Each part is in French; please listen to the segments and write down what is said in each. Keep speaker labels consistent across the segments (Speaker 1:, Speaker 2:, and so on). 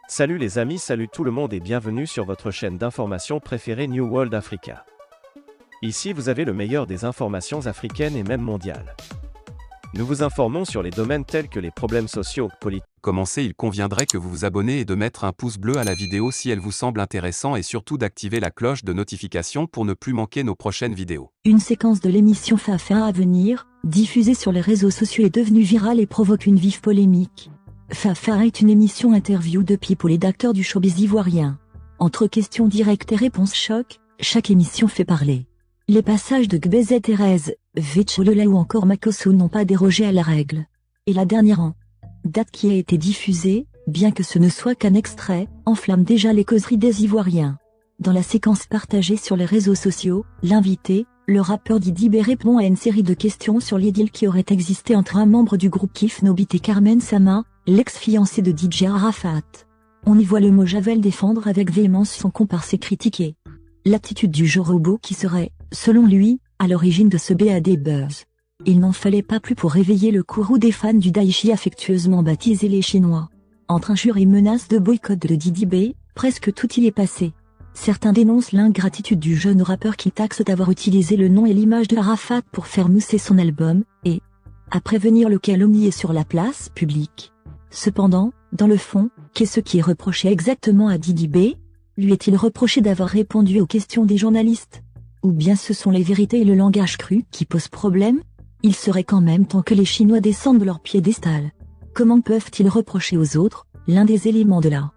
Speaker 1: Salut les amis, salut tout le monde et bienvenue sur votre chaîne d'information préférée New World Africa. Ici vous avez le meilleur des informations africaines et même mondiales. Nous vous informons sur les domaines tels que les problèmes sociaux, politiques.
Speaker 2: Commencez, il conviendrait que vous vous abonnez et de mettre un pouce bleu à la vidéo si elle vous semble intéressante et surtout d'activer la cloche de notification pour ne plus manquer nos prochaines vidéos.
Speaker 3: Une séquence de l'émission Fafa à venir, diffusée sur les réseaux sociaux est devenue virale et provoque une vive polémique. Fafa est une émission interview de people et d'acteurs du showbiz ivoirien. Entre questions directes et réponses choc, chaque émission fait parler. Les passages de Gbz Thérèse, Vetcholela ou encore Makosso n'ont pas dérogé à la règle. Et la dernière en date qui a été diffusée, bien que ce ne soit qu'un extrait, enflamme déjà les causeries des Ivoiriens. Dans la séquence partagée sur les réseaux sociaux, l'invité, le rappeur Didi B répond à une série de questions sur l'idylle qui aurait existé entre un membre du groupe Kif Nobit et Carmen Sama, l'ex-fiancée de DJ Arafat. On y voit le mot Javel défendre avec véhémence son comparse et critiquer l'attitude du Jorobo qui serait, selon lui, à l'origine de ce BAD buzz. Il n'en fallait pas plus pour réveiller le courroux des fans du Daichi affectueusement baptisé les Chinois. Entre injures et menaces de boycott de Didi B, presque tout y est passé. Certains dénoncent l'ingratitude du jeune rappeur qui taxe d'avoir utilisé le nom et l'image de Arafat pour faire mousser son album, et à prévenir le calomnier sur la place publique. Cependant, dans le fond, qu'est-ce qui est reproché exactement à Didi B? Lui est-il reproché d'avoir répondu aux questions des journalistes? Ou bien ce sont les vérités et le langage cru qui posent problème? Il serait quand même temps que les Chinois descendent de leur piédestal. Comment peuvent-ils reprocher aux autres l'un des éléments de la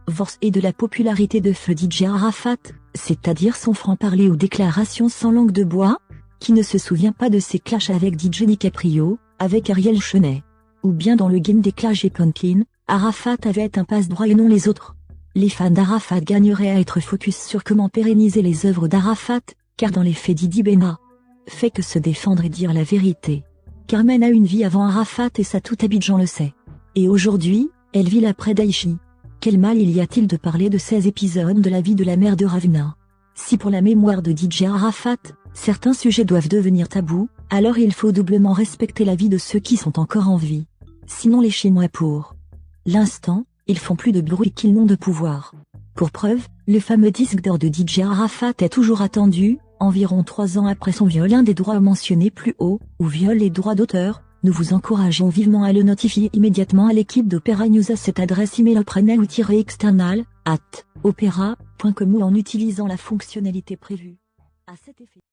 Speaker 3: force et de la popularité de feu DJ Arafat, c'est-à-dire son franc-parler ou déclarations sans langue de bois? Qui ne se souvient pas de ses clashs avec DJ DiCaprio, avec Ariel Chenet? Ou bien dans le game des Clash et Pumpkin, Arafat avait un passe-droit et non les autres. Les fans d'Arafat gagneraient à être focus sur comment pérenniser les œuvres d'Arafat, car dans les faits Didi B n'a fait que se défendre et dire la vérité. Carmen a une vie avant Arafat et ça tout Abidjan le sait. Et aujourd'hui, elle vit l'après Daichi. Quel mal il y a-t-il de parler de 16 épisodes de la vie de la mère de Ravna? Si pour la mémoire de DJ Arafat, certains sujets doivent devenir tabous, alors il faut doublement respecter la vie de ceux qui sont encore en vie. Sinon les Chinois pour l'instant, ils font plus de bruit qu'ils n'ont de pouvoir. Pour preuve, le fameux disque d'or de DJ Arafat est toujours attendu, environ 3 ans après son viol. Un des droits mentionnés plus haut, ou viol les droits d'auteur. Nous vous encourageons vivement à le notifier immédiatement à l'équipe d'Opéra News à cette adresse email oprenel-external@opera.com ou en utilisant la fonctionnalité prévue. À cet effet.